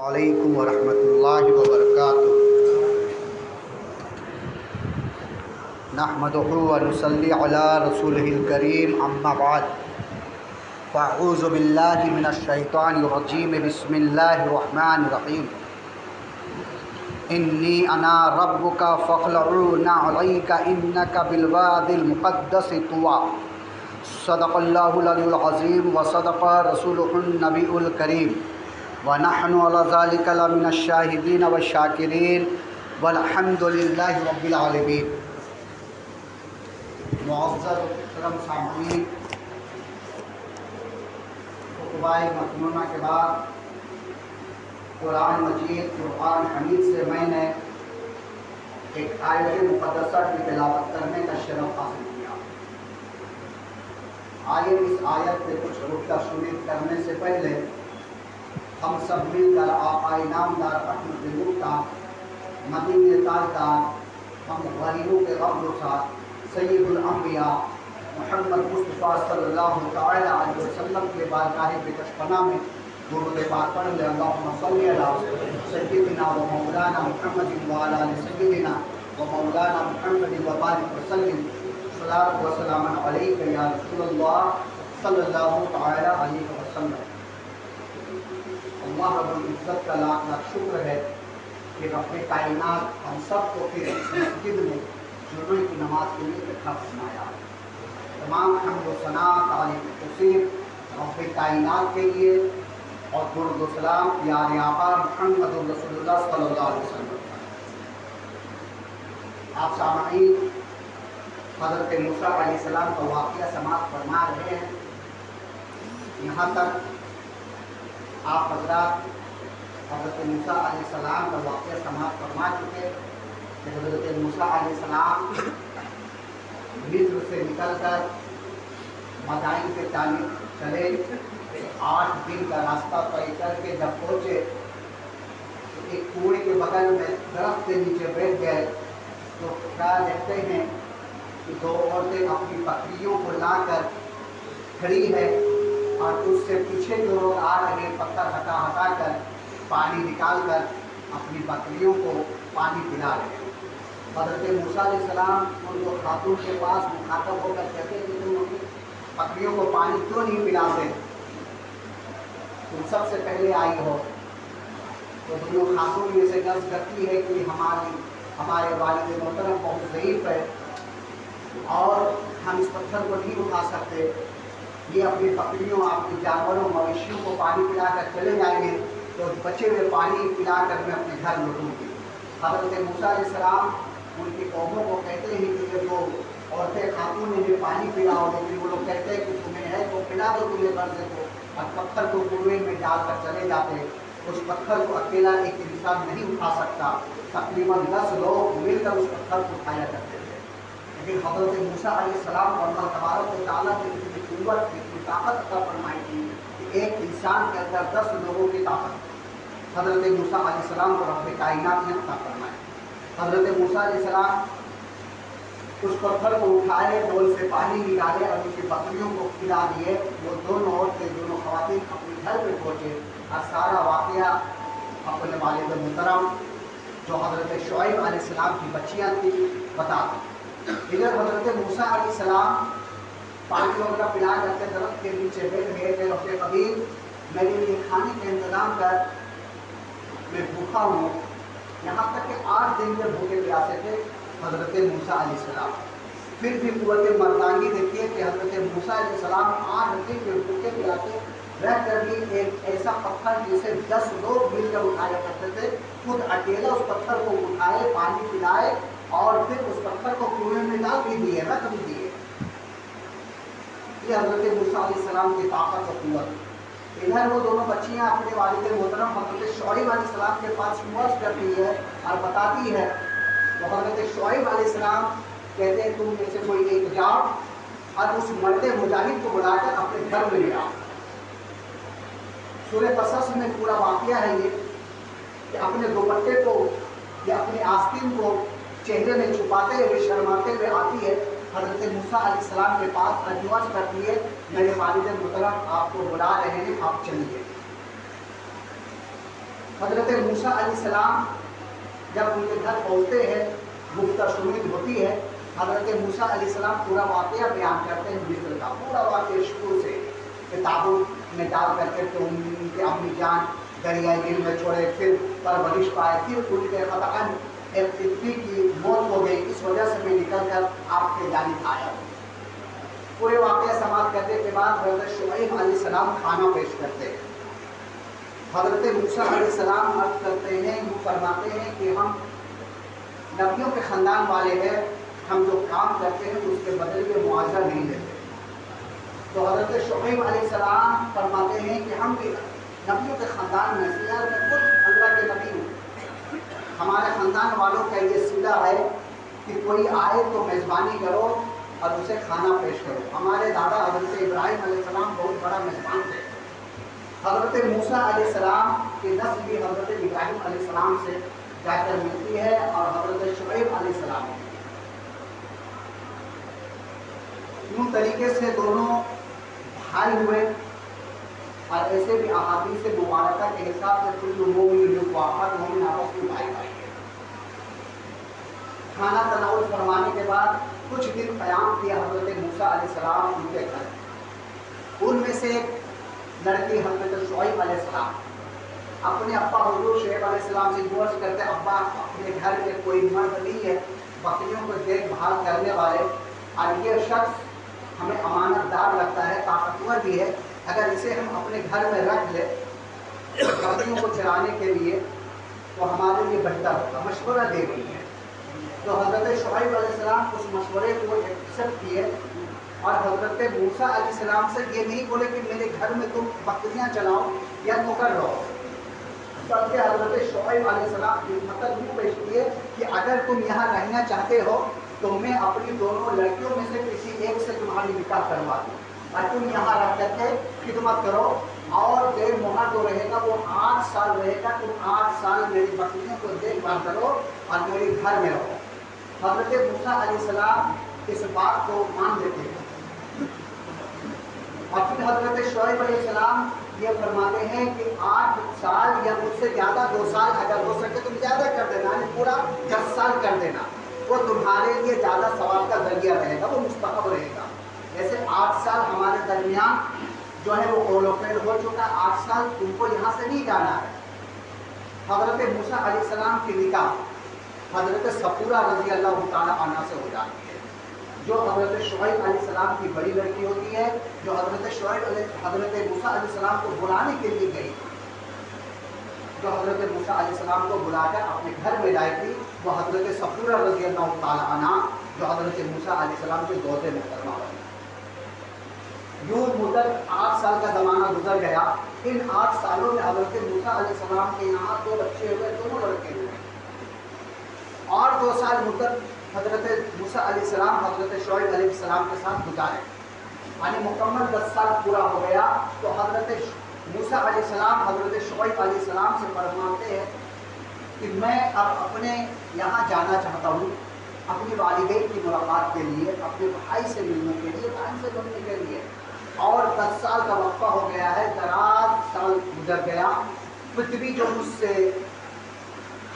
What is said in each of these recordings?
علیکم ورحمۃ اللہ وبرکاتہ۔ نحمدہ ونصلی علی رسولہ الکریم، اما بعد فاعوذ باللہ من الشیطان الرجیم، بسم اللہ الرحمن الرحیم۔ انی انا ربک فاخلع علیک انک بالوادی المقدس طوی۔ صدق اللہ العلی العظیم وصدق رسولہ النبی الکریم، ونحن علی ذلک لمن الشاہدین والشاکرین والحمد للہ رب العالمین۔ معزز محترم سامعین، خطبہ مکنونہ کے بعد قرآن مجید قرآن حمید سے میں نے ایک آیت مقدسہ کی تلاوت کرنے کا شرف حاصل کیا۔ آئیے اس آیت پہ کچھ نکتہ شنید کرنے سے پہلے ہم سب مل کر آقا نامدار احمد مختار مدینہ تاجدار ہم غریبوں کے غم ساتھ سید الانبیاء محمد مصطفیٰ صلی اللہ تعالی علیہ وسلم کے بارگاہ بکشپنا میں درود پاک پڑھ لیں۔ اللہم صلی علی سیدنا و مولانا محمد وعلی آل سیدنا و مولانا محمد وبارک وسلم۔ صلاۃ و سلام علیک یا رسول اللہ صلی اللہ تعالی علیہ وسلم۔ اللہ رب العزت کا لاکھ لاکھ شکر ہے کہ رب کائنات ہم سب کو پھر اس مسجد میں جمعے کی نماز کے لیے اکٹھا فرمایا۔ تمام حمد و ثنا تعریف توصیف رب کائنات کے لیے اور درود و سلام پیارے آقا محمد رسول اللہ صلی اللہ علیہ وسلم۔ آپ سامعین حضرت موسیٰ علیہ السلام کا واقعہ سماعت فرما رہے ہیں۔ یہاں تک آپ حضرات حضرت موسیٰ علیہ السلام کا واقعہ سماعت فرما چکے کہ حضرت موسیٰ علیہ السلام مصر سے نکل کر مدائن کے جانب چلے، 8 دن کا راستہ طے کر کے جب پہنچے تو ایک کنویں کے بغل میں درخت کے نیچے بیٹھ گئے تو کیا دیکھتے ہیں کہ 2 عورتیں اپنی بکریوں کو لا کر کھڑی ہے اور اس سے پیچھے جو لوگ آ رہے پتھر ہٹا کر پانی نکال کر اپنی بکریوں کو پانی پلا رہے ہیں۔ حضرت موسیٰ علیہ السلام ان کو خاتون کے پاس مخاطب ہو کر کہتے کہ تم اپنی بکریوں کو پانی کیوں نہیں پلاتے، تم سب سے پہلے آئی ہو۔ تو دونوں خاتون میں سے عرض کرتی ہے کہ ہمارے والد محترم بہت ضعیف ہے اور ہم اس پتھر کو نہیں اٹھا سکتے، یہ اپنی بکریوں اپنی جانوروں مویشیوں کو پانی پلا کر چلے جائیں گے تو بچے ہوئے پانی پلا کر میں اپنے گھر لوٹوں گی۔ حضرت موسیٰ علیہ السلام ان کی قوموں کو کہتے ہیں کہ یہ جو عورتیں خاتون نے بھی پانی پلاؤ، لیکن وہ لوگ کہتے ہیں کہ تمہیں ہے تو پلا دو تمہیں غرض کو، اور پتھر کو کنویں میں ڈال کر چلے جاتے۔ اس پتھر کو اکیلا ایک انسان نہیں اٹھا سکتا، تقریباً 10 لوگ مل کر اس پتھر کو اٹھایا کرتے تھے۔ لیکن حضرت موسیٰ علیہ السلام کو اللہ تبارک و تعالیٰ نے اتنی قوت اتنی طاقت عطا فرمائی تھی کہ ایک انسان کے اندر 10 لوگوں کی طاقت حضرت موسیٰ علیہ السلام کو رب کائنات نے عطا فرمائی۔ حضرت موسیٰ علیہ السلام اس پتھر کو اٹھائے، ڈول سے پانی نکالے اور ان کی بکریوں کو کھلا دیے۔ وہ دونوں عورتیں دونوں خواتین اپنے گھر پہ پہنچے اور سارا واقعہ اپنے والد محترم جو حضرت شعیب علیہ السلام کی بچیاں تھیں بتا دیں۔ ادھر حضرت موسیٰ علیہ السلام پانی وغیرہ پلا کر کے درخت کے نیچے بیٹھ گئے تھے، رب قدیر میرے لیے کھانے کا انتظام کر، میں بھوکا ہوں۔ یہاں تک کہ 8 دن کے بھوکے پیاسے تھے حضرت موسیٰ علیہ السلام، پھر بھی قوت مردانگی دیکھیے کہ حضرت موسیٰ علیہ السلام 8 دن کے بھوکے پیاسے رہ کر بھی ایک ایسا پتھر جسے 10 لوگ مل کر اٹھایا کرتے تھے، خود اکیلا اس پتھر کو اٹھائے، پانی پلائے اور پھر اس پتھر کو کنویں میں ڈال بھی دیے، رکھ بھی دیے۔ یہ حضرت موسیٰ علیہ السلام کی طاقت و قوت۔ ادھر وہ دونوں بچیاں اپنے والد محترم حضرت شعیب علیہ السلام کے پاس عرض کرتی ہے اور بتاتی ہے، تو حضرت شعیب علیہ السلام کہتے ہیں تم میں سے کوئی ایک جاؤ اور اس مرد مجاہد کو بلا کر اپنے گھر میں لے آؤ۔ سورہ قصص میں پورا واقعہ ہے یہ کہ اپنے دوپٹے کو یا اپنے آستین کو چہرے میں چھپاتے ہوئے شرماتے ہوئے آتی ہے حضرت موسیٰ علیہ السلام کے پاس، عرض کرتی ہے میرے والد محترم آپ کو بلا رہے ہیں، آپ چلیے۔ حضرت موسیٰ علیہ السلام جب ان کے گھر پہنچتے ہیں، گفتہ شنید ہوتی ہے، حضرت موسیٰ علیہ السلام پورا واقعہ بیان کرتے ہیں مصر کا، پورا واقعہ شروع سے کہ تابوت میں ڈال کر کے تو ان کے امی جان دریائے نیل میں چھوڑے، پھر پرورش پائے، پھر ان کے قطعاً ایک پتنی کی موت ہو گئی، اس وجہ سے میں نکل کر آپ کے جانب آیا ہوں۔ پورے واقعہ سماعت کرنے کے بعد حضرت شعیب علیہ السلام کھانا پیش کرتے ہیں۔ حضرت موسیٰ علیہ السلام عرض کرتے ہیں، وہ فرماتے ہیں کہ ہم نبیوں کے خاندان والے ہیں، ہم جو کام کرتے ہیں اس کے بدلے میں معاوضہ نہیں لیتے۔ تو حضرت شعیب علیہ السلام فرماتے ہیں کہ ہم بھی نبیوں کے خاندان میں سے ہیں، میں خود اللہ کے نبی ہوں۔ ہمارے خاندان والوں کا یہ سیدھا ہے کہ کوئی آئے تو میزبانی کرو اور اسے کھانا پیش کرو۔ ہمارے دادا حضرت ابراہیم علیہ السلام بہت بڑا میزبان تھے۔ حضرت موسیٰ علیہ السلام کی نسل بھی حضرت ابراہیم علیہ السلام سے جا کر ملتی ہے اور حضرت شعیب علیہ السلام کی۔ یوں طریقے سے دونوں بھائی ہوئے، اور ایسے بھی احادیث مبارکہ کے حساب سے کل مومن واحد مومن آپس میں بھائی بھائی ہے۔ کھانا تناول فرمانے کے بعد کچھ دن قیام کیا حضرت موسیٰ علیہ السلام ان کے گھر۔ ان میں سے ایک لڑکی حضرت شعیب علیہ السلام اپنے ابا حضور شعیب علیہ السلام سے عرض کرتے، ابا اپنے گھر میں کوئی مرد نہیں ہے بکریوں کو دیکھ بھال کرنے والے، اور یہ شخص ہمیں امانت دار لگتا ہے، طاقتور بھی ہے، اگر اسے ہم اپنے گھر میں رکھ لیں بکریوں کو چرانے کے لیے تو ہمارے لیے بہتر ہوگا، مشورہ دے رہی ہے۔ تو حضرت شعیب علیہ السلام اس مشورے کو ایکسپٹ کیے اور حضرت موسیٰ علیہ السلام سے یہ نہیں بولے کہ میرے گھر میں تم بکریاں چلاؤ یا نوکر رہو، بلکہ حضرت شعیب علیہ السلام کی مطلب یہ پیش کیے کہ اگر تم یہاں رہنا چاہتے ہو تو میں اپنی دونوں لڑکیوں میں سے کسی ایک سے تمہاری نکاح کروا دوں اور تم یہاں رہ کر کے خدمت کرو، اور دیر مہر جو رہے گا وہ 8 سال رہے گا، تم 8 سال میری بکریوں کو دیکھ بھال کرو اور میرے گھر میں رہو۔ حضرت موسیٰ علیہ السلام اس بات کو مان لیتے ہیں، اور پھر حضرت شعیب علیہ السلام یہ فرماتے ہیں کہ 8 سال یا مجھ سے زیادہ 2 سال اگر ہو سکے تم زیادہ کر دینا، یعنی پورا 10 سال کر دینا، وہ تمہارے لیے زیادہ ثواب کا ذریعہ رہے گا، وہ مستحب رہے گا۔ جیسے 8 سال ہمارے درمیان جو ہے وہ قول و فعل ہو چکا، 8 سال تم کو یہاں سے نہیں جانا ہے۔ حضرت موسیٰ علیہ السلام کی نکاح حضرت صفورہ رضی اللہ تعالیٰ عنہ سے ہو جاتی ہے، جو حضرت شعیب علیہ السلام کی بڑی لڑکی ہوتی ہے، جو حضرت موسیٰ علیہ السلام کو بلانے کے لیے گئی، جو حضرت موسیٰ علیہ السلام کو بلا کر اپنے گھر میں لائی تھی، وہ حضرت صفورہ رضی اللہ تعالیٰ عنہ جو حضرت موسیٰ علیہ السلام کے دوتے محترمہ بنی۔ یوں مدت 8 سال کا زمانہ گزر گیا۔ ان 8 سالوں میں حضرت موسیٰ علیہ السلام کے یہاں 2 بچے ہوئے، دونوں لڑکے ہوئے، اور 2 سال مدت حضرت موسیٰ علیہ السلام حضرت شعیب علیہ السلام کے ساتھ گزارے، یعنی مکمل 10 سال پورا ہو گیا۔ تو حضرت موسیٰ علیہ السلام حضرت شعیب علیہ السلام سے فرماتے ہیں کہ میں اب اپنے یہاں جانا چاہتا ہوں، اپنی والدین کی ملاقات کے لیے، اپنے بھائی سے ملنے کے لیے، بہن سے ملنے کے لیے، اور 10 سال کا وقفہ ہو گیا ہے، دراز سال گزر گیا، پرتھوی جو مجھ سے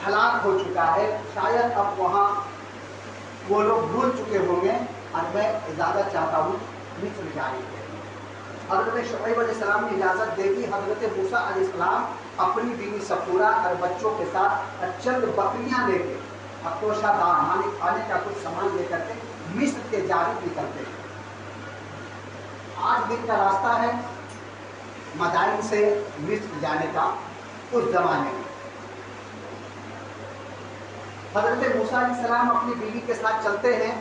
ہلاک ہو چکا ہے، شاید اب وہاں وہ لوگ بھول چکے ہوں گے، اور میں اجازت چاہتا ہوں مصر جانے کے لیے۔ حضرت شعیب علیہ السلام نے اجازت دے دی۔ حضرت موسیٰ علیہ السلام اپنی بیوی صفورہ اور بچوں کے ساتھ چند بکریاں لے کے، اکوشہ دار مانے کھانے کا کچھ سامان لے کر کے مصر کے جانب نکلتے ہیں۔ 8 دن کا راستہ ہے مدائن سے مصر جانے کا اس زمانے میں۔ حضرت موسیٰ علیہ السلام اپنی بیوی کے ساتھ چلتے ہیں،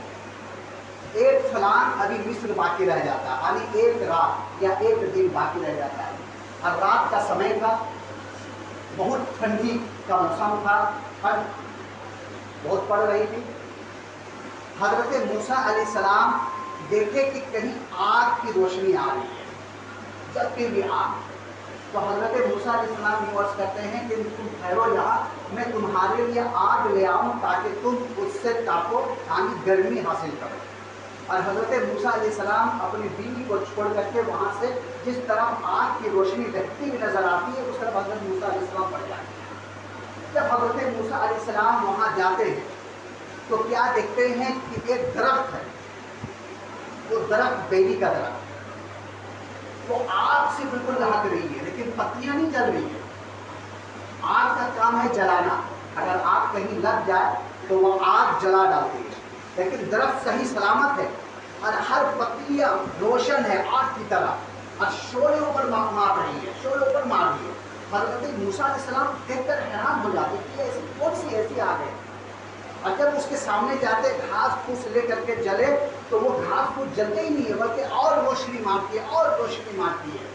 ایک فلان ابھی مصر باقی رہ جاتا ہے، یعنی ایک رات یا ایک دن باقی رہ جاتا ہے، اور رات کا سمے تھا، بہت ٹھنڈی کا موسم تھا، ٹھنڈ بہت پڑ رہی تھی۔ حضرت موسیٰ علیہ السلام دیکھے کہ کہیں آگ کی روشنی آ رہی ہے، جلتی ہوئی آگ۔ تو حضرت موسیٰ علیہ السلام یہ عرض کرتے ہیں کہ تم ٹھہرو یہاں، میں تمہارے لیے آگ لے آؤں تاکہ تم اس سے تاپو، یعنی گرمی حاصل کرو۔ اور حضرت موسیٰ علیہ السلام اپنی بیوی کو چھوڑ کر کے وہاں سے جس طرف آگ کی روشنی بہتی ہوئی نظر آتی ہے اس طرف حضرت موسیٰ علیہ السلام بڑھ جاتے ہیں۔ جب حضرت موسیٰ علیہ السلام وہاں جاتے ہیں تو کیا دیکھتے ہیں کہ ایک درخت ہے، وہ درخت بیری کا درخت، وہ آگ سے بالکل لہک رہی ہے لیکن پتیاں نہیں جل رہی ہیں۔ آگ کا کام ہے جلانا، اگر آگ کہیں لگ جائے تو وہ آگ جلا ڈالتی ہے، لیکن درخت صحیح سلامت ہے اور ہر پتیاں روشن ہے آگ کی طرح اور شعلے اوپر مار رہی ہے، شعلے اوپر مار رہی ہے۔ حضرت موسیٰ علیہ السلام دیکھ کر حیران ہو جاتے کہ ایسی کون سی ایسی آگ ہے، اور جب اس کے سامنے جاتے گھاس پھوس لے کر کے جلے تو وہ گھاس پھوس جلتے ہی نہیں ہے بلکہ اور روشنی مارتی ہے اور روشنی مارتی ہے۔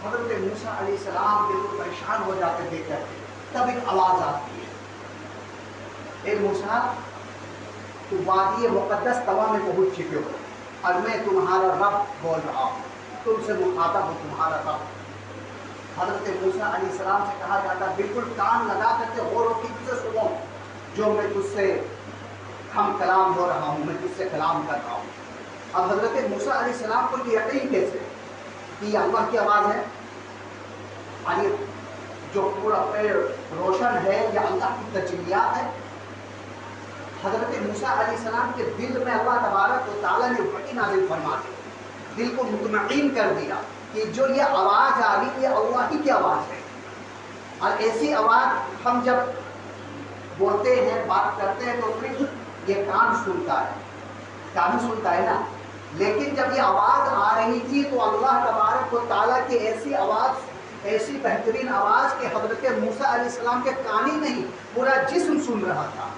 حضرت موسیٰ علیہ السلام بالکل پریشان ہو جاتے دیکھ کر کے، تب ایک آواز آتی ہے، اے موسیٰ تو وادی مقدس طوا میں پہنچ چکے ہو اور میں تمہارا رب بول رہا ہوں، تم سے مخاطب ہو تمہارا رب۔ حضرت موسیٰ علیہ السلام سے کہا جاتا بالکل کان لگا کر کے غور و فکر سے سنو، جو میں تجھ سے ہم کلام ہو رہا ہوں، میں تجھ سے کلام کر رہا ہوں۔ اب حضرت موسیٰ علیہ السلام کو یہ یقین کیسے کہ یہ اللہ کی آواز ہے، اور یہ جو پورا پیڑ روشن ہے یہ اللہ کی تجلیات ہے؟ حضرت موسیٰ علیہ السلام کے دل میں اللہ تبارک و تعالیٰ نے وحی نازل فرما دی، دل کو مطمئن کر دیا کہ جو یہ آواز آ رہی ہے اللہ ہی کی آواز ہے۔ اور ایسی آواز ہم جب بولتے ہیں بات کرتے ہیں تو صرف یہ کان سنتا ہے، کان سنتا ہے نا، لیکن جب یہ آواز آ رہی تھی تو اللہ تبارک و تعالیٰ کی ایسی آواز، ایسی بہترین آواز کہ حضرت موسیٰ علیہ السلام کے کان ہی نہیں پورا جسم سن رہا تھا،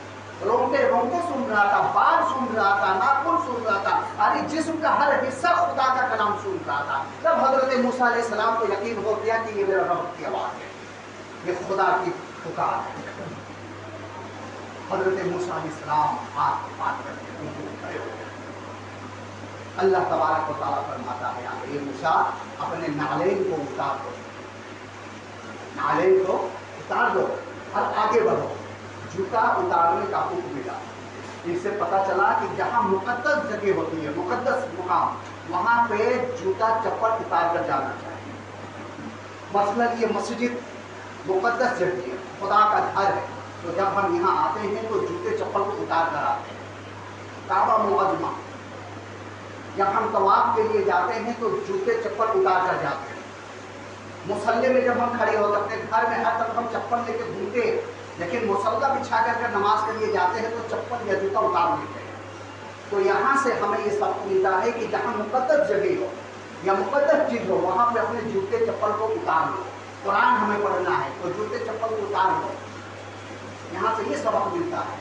رونگٹے رونگٹے سن رہا تھا، بال سن رہا تھا، ناخن سن رہا تھا، اور جسم کا ہر حصہ خدا کا کلام سن رہا تھا۔ تب حضرت موسیٰ علیہ السلام کو یقین ہو گیا کہ یہ میرا رب کی آواز ہے، یہ خدا کی پکار ہے۔ حضرت موسیٰ علیہ السلام ہاتھ پات کر کے کھڑے ہو گئے۔ اللہ تبارک و تعالیٰ فرماتا ہے اے موسیٰ اپنے نعلین کو اتار دو، نعلین کو اتار دو اور آگے بڑھو۔ جوتا اتارنے کا حکم ملا، اس سے پتہ چلا کہ جہاں مقدس جگہ ہوتی ہے، مقدس مقام، وہاں پہ جوتا چپل اتار کر جانا چاہیے۔ مثلا یہ مسجد مقدس جگہ ہے، خدا کا گھر ہے، تو جب ہم یہاں آتے ہیں تو جوتے چپل کو اتار کر آتے ہیں۔ کعبہ معظمہ جب ہم طواف کے لیے جاتے ہیں تو جوتے چپل اتار کر جاتے ہیں۔ مصلی میں جب ہم کھڑے ہوتے اپنے گھر میں ہر طرف ہم چپل لے کے گھومتے ہیں، لیکن مصلی بچھا کر نماز کے لیے جاتے ہیں تو چپل یا جوتا اتار لیتے ہیں۔ تو یہاں سے ہمیں یہ سبق ملتا ہے کہ جہاں مقدس جگہ ہو یا مقدس چیز ہو وہاں پہ اپنے جوتے چپل کو اتار لو۔ قرآن ہمیں پڑھنا ہے تو جوتے چپل کو اتار لو۔ یہاں سے یہ سبق ملتا ہے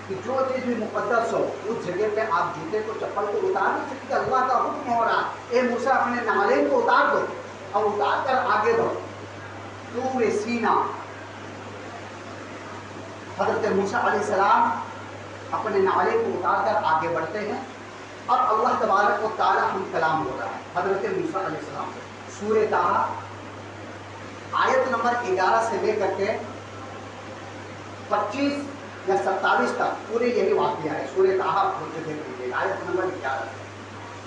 کہ جو چیز بھی مقدس ہو اس جگہ پہ آپ جوتے کو چپل کو اتار نہیں سکتے۔ اللہ کا حکم ہو رہا ہے اے موسیٰ اپنے نعلین کو اتار دو اور اتار کر آگے بڑھو۔ طور سینا حضرت موسیٰ علیہ السلام اپنے نعلین کو اتار کر آگے بڑھتے ہیں اور اللہ تبارک و تعالیٰ ہم کلام ہو رہا ہے حضرت موسیٰ علیہ السلام سے۔ سورہ طٰہٰ آیت نمبر 11 سے لے کر کے 25 یا 27 تک پورے یہی واقعہ ہے۔ سورہ طٰہٰ کھول کے دیکھ لیجیے آیت نمبر 11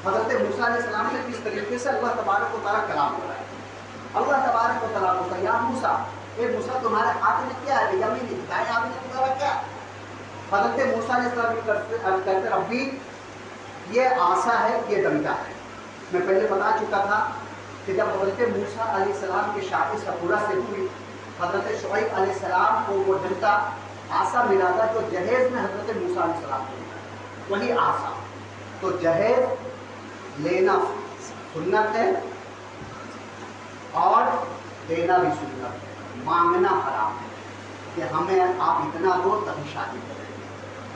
حضرت موسیٰ علیہ السلام سے کس طریقے سے اللہ تبارک و تعالیٰ کلام ہو رہا ہے۔ اللہ تبارک و تعالیٰ کو یا موسیٰ، اے موسیٰ تمہارے ہاتھ میں کیا ہے؟ یمین دائیں ہاتھ میں تمہارا کیا؟ حضرت موسیٰ علیہ السلام کہتے ربی یہ عصا ہے، یہ ڈنڈا ہے۔ میں پہلے بتا چکا تھا کہ جب حضرت موسیٰ علیہ السلام کی شادی سپورہ سے ہوئی، حضرت شعیب علیہ السلام کو وہ ڈنڈا عصا ملا تھا جو جہیز میں حضرت موسیٰ علیہ السلام کو ملا، وہی عصا۔ تو جہیز لینا سنت ہے اور دینا بھی سنت ہے، مانگنا حرام ہے کہ ہمیں آپ اتنا دو تبھی شادی کریں،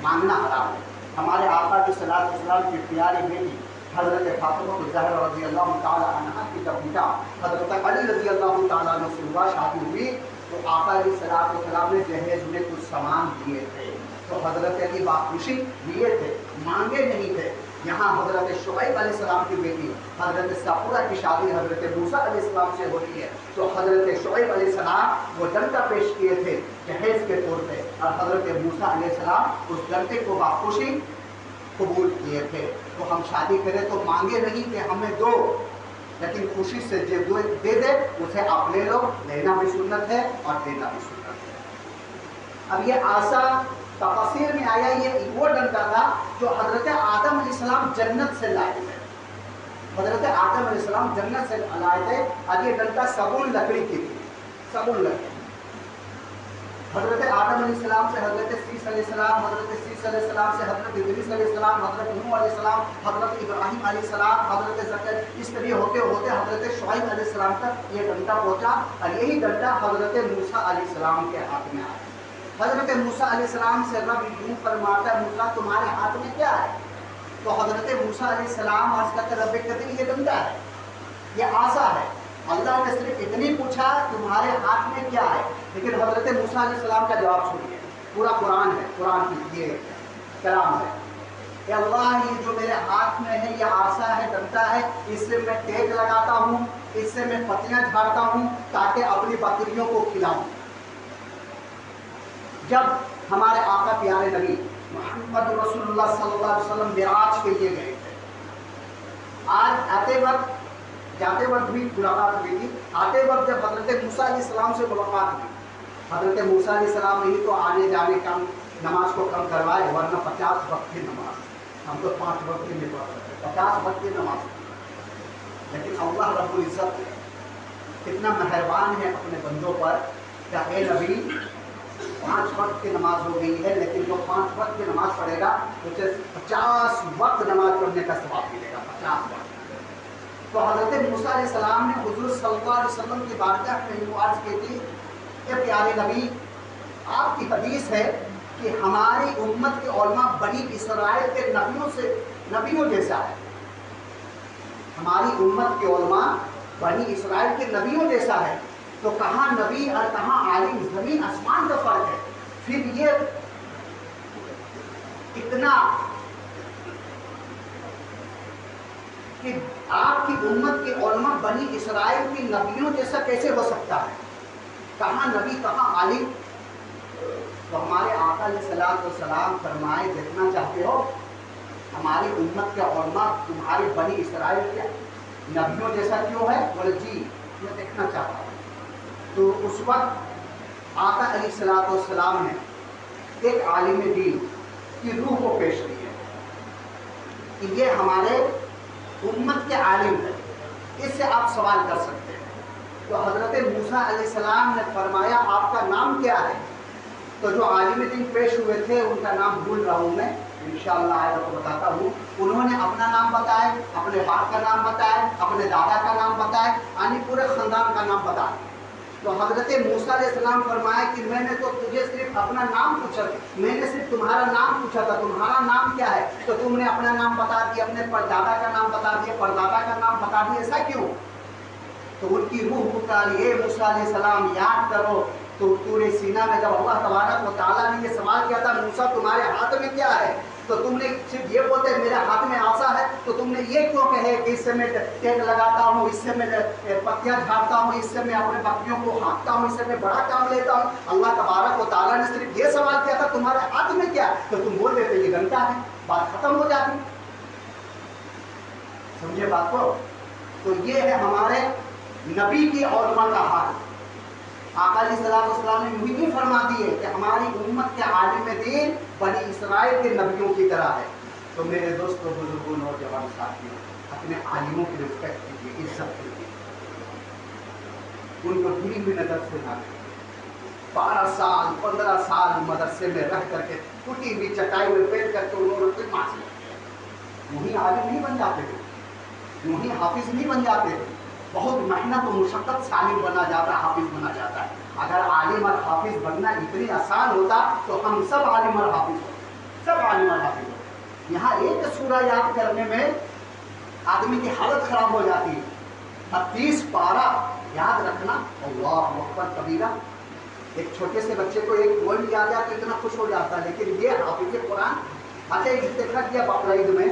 مانگنا حرام ہے۔ ہمارے آقا کی صلی اللہ علیہ وسلم کی پیاری بیٹی حضرت فاطمہ الزہرا رضی اللہ تعالیٰ عنہ کی جب بیٹا حضرت علی رضی اللہ تعالیٰ عنہ سے ہوا، شادی ہوئی، تو آقا علیہ الصلوۃ والسلام نے جہیز میں کچھ سامان دیے تھے، تو حضرت علی باخوشی دیے تھے، مانگے نہیں تھے۔ یہاں حضرت شعیب علیہ السلام کی بیٹی حضرت سپورہ کی شادی حضرت موسیٰ علیہ السلام سے ہوتی ہے، تو حضرت شعیب علیہ السلام وہ ڈنڈا پیش کیے تھے جہیز کے طور پہ، اور حضرت موسیٰ علیہ السلام اس ڈنڈے کو باخوشی قبول کیے تھے۔ تو ہم شادی کریں تو مانگے نہیں کہ ہمیں دو، لیکن خوشی سے جو دے دے اسے آپ لے لو، لینا بھی سنت ہے اور دینا بھی سنت ہے۔ اب یہ آسا تفسیر میں آیا یہ وہ ڈنڈا تھا جو حضرت آدم علیہ السلام جنت سے لائے تھے، حضرت آدم علیہ السلام جنت سے لائے تھے، اور یہ ڈنڈا سگون لکڑی کی تھی، سگون لکڑی۔ حضرت آدم علیہ السلام سے حضرت سیس علیہ السلام، حضرت سیس علیہ السلام سے حضرت ادریس علیہ السلام، حضرت نوح علیہ السلام، حضرت ابراہیم علیہ السلام، حضرت زکریا، اس طرح ہوتے ہوتے حضرت شعیب علیہ السلام تک یہ ڈنڈا پہنچا، اور یہی ڈنڈا حضرت موسیٰ علیہ السلام کے ہاتھ میں آیا۔ حضرت موسیٰ علیہ السلام سے رب یوں فرماتا ہے موسیٰ تمہارے ہاتھ میں کیا ہے؟ تو حضرت موسیٰ علیہ السلام عرض کرتے رب کریم یہ ڈنڈا ہے، یہ آسا ہے۔ اللہ نے صرف اتنی پوچھا تمہارے ہاتھ میں کیا ہے، لیکن حضرت موسیٰ علیہ السلام کا جواب سنیے، پورا قرآن ہے، قرآن کی یہ کلام ہے کہ اللہ یہ جو میرے ہاتھ میں ہے یہ آسا ہے، ڈنڈا ہے، اس سے میں ٹیک لگاتا ہوں، اس سے میں پتیاں جھاڑتا ہوں تاکہ اپنی بکریوں کو کھلاؤں۔ جب ہمارے آقا پیارے نبی محمد رسول اللہ صلی اللہ علیہ وسلم معراج کے لیے گئے تھے، آج آتے وقت جاتے وقت بھی ملاقات ہوئی تھی، آتے وقت جب حضرت موسیٰ علیہ السلام سے ملاقات ہوئی، حضرت موسیٰ علیہ السلام نے ہی تو آنے جانے کا نماز کو کم کروائے، ورنہ 50 وقت کی نماز، ہم تو 5 وقت کی نہیں پڑھ سکتے، 50 وقت کی نماز۔ لیکن اللہ رب العزت کتنا مہربان ہے اپنے بندوں پر کہ اے نبی 5 وقت کی نماز ہو گئی ہے، لیکن جو 5 وقت کی نماز پڑھے گا اسے 50 وقت نماز پڑھنے کا ثواب ملے گا، 50 وقت۔ تو حضرت موسیٰ علیہ السلام نے حضور صلی اللہ علیہ وسلم کی بارگاہ میں یوں عرض کی تھی کہ پیارے نبی آپ کی حدیث ہے کہ ہماری امت کے علماء بنی اسرائیل کے نبیوں جیسا ہے، ہماری امت کے علماء بنی اسرائیل کے نبیوں جیسا ہے، تو کہاں نبی اور کہاں عالم، زمین آسمان کا فرق ہے۔ پھر یہ اتنا کہ آپ کی امت کے علماء بنی اسرائیل کی نبیوں جیسا کیسے ہو سکتا ہے، کہاں نبی کہاں عالم؟ تو ہمارے آقا علیہ السلام فرمائے دیکھنا چاہتے ہو ہماری امت کے علماء تمہارے بنی اسرائیل کے نبیوں جیسا کیوں ہے؟ بولے جی میں دیکھنا چاہتا ہوں۔ تو اس وقت آقا علیہ السلام نے ایک عالم دین کی روح کو پیش کی ہے کہ یہ ہمارے امت کے عالم ہے، اس سے آپ سوال کر سکتے ہیں۔ تو حضرت موسیٰ علیہ السلام نے فرمایا آپ کا نام کیا ہے؟ تو جو عالم دین پیش ہوئے تھے ان کا نام بھول رہا ہوں میں، انشاءاللہ آئے تو بتاتا ہوں۔ انہوں نے اپنا نام بتایا، اپنے باپ کا نام بتایا، اپنے دادا کا نام بتایا، یعنی پورے خاندان کا نام بتایا۔ تو حضرت موسیٰ علیہ السلام فرمایا کہ میں نے تو تجھے صرف اپنا نام پوچھا، میں نے صرف تمہارا نام پوچھا تھا، تمہارا نام کیا ہے؟ تو تم نے اپنا نام بتا دیا، اپنے پردادا کا نام بتا دیا، پردادا کا نام بتا دیا، ایسا کیوں؟ تو ان کی روح پکاری، اے موسیٰ علیہ السلام یاد کرو تو تورے سینہ میں جب اللہ تبارک و تعالیٰ نے یہ سوال کیا تھا موسیٰ تمہارے ہاتھ میں کیا ہے، تو تم نے صرف یہ بولتے میرے ہاتھ میں آسا ہے، تو تم نے یہ کیوں کہے کہ اس سے میں ٹیک لگاتا ہوں، اس سے میں پتیاں جھاڑتا ہوں، اس سے میں اپنے بکریوں کو ہانکتا ہوں، اس سے میں بڑا کام لیتا ہوں؟ اللہ تبارک و تعالیٰ نے صرف یہ سوال کیا تھا تمہارے ہاتھ میں کیا ہے، تو تم بول دیتے یہ ڈنڈا ہے، بات ختم ہو جاتی۔ سمجھے بات کو؟ تو یہ ہے ہمارے نبی کی علماء کا حال۔ آقا علیہ السلام نے یوں ہی فرما دیے کہ ہماری امت کے عالم دین بنی اسرائیل کے نبیوں کی طرح ہے۔ تو میرے دوستوں، بزرگوں، نوجوان ساتھیوں، اپنے عالموں کی رسپیکٹ کیجیے، عزت کیجیے، ان کو دھیمی ہوئی نظر سے نہ دیکھیں۔ 12 سال 15 سال مدرسے میں رہ کر کے ٹوٹی ہوئی چٹائی میں بیٹھ کر کے انہوں نے کوئی ماسی یوں ہی عالم نہیں بن جاتے تھے، یوں ہی حافظ نہیں بن جاتے تھے، بہت محنت و مشقت سے عالم بنا جاتا ہے، حافظ بنا جاتا ہے۔ اگر عالم اور حافظ بننا اتنی آسان ہوتا تو ہم سب عالم اور حافظ ہوتے، سب عالم اور حافظ ہوتے۔ یہاں ایک سورہ یاد کرنے میں آدمی کی حالت خراب ہو جاتی ہے، 30 پارہ یاد رکھنا، اللہ اکبر کبیرہ۔ ایک چھوٹے سے بچے کو ایک ورڈ یاد آیا تو اتنا خوش ہو جاتا ہے، لیکن یہ حافظ قرآن اچھا ایک دیکھا کیا بقرعید میں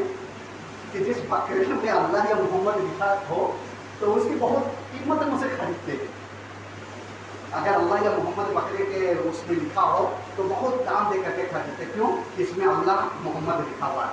کہ جس بکرے میں اللہ یا محمد لکھا ہو تو اس کی بہت قیمت میں اسے خریدتے ہیں۔ اگر اللہ یا محمد بکرے کے اس میں لکھا ہو تو بہت دام دے کر کے خریدتے، کیوں؟ اس میں اللہ محمد لکھا ہوا ہے۔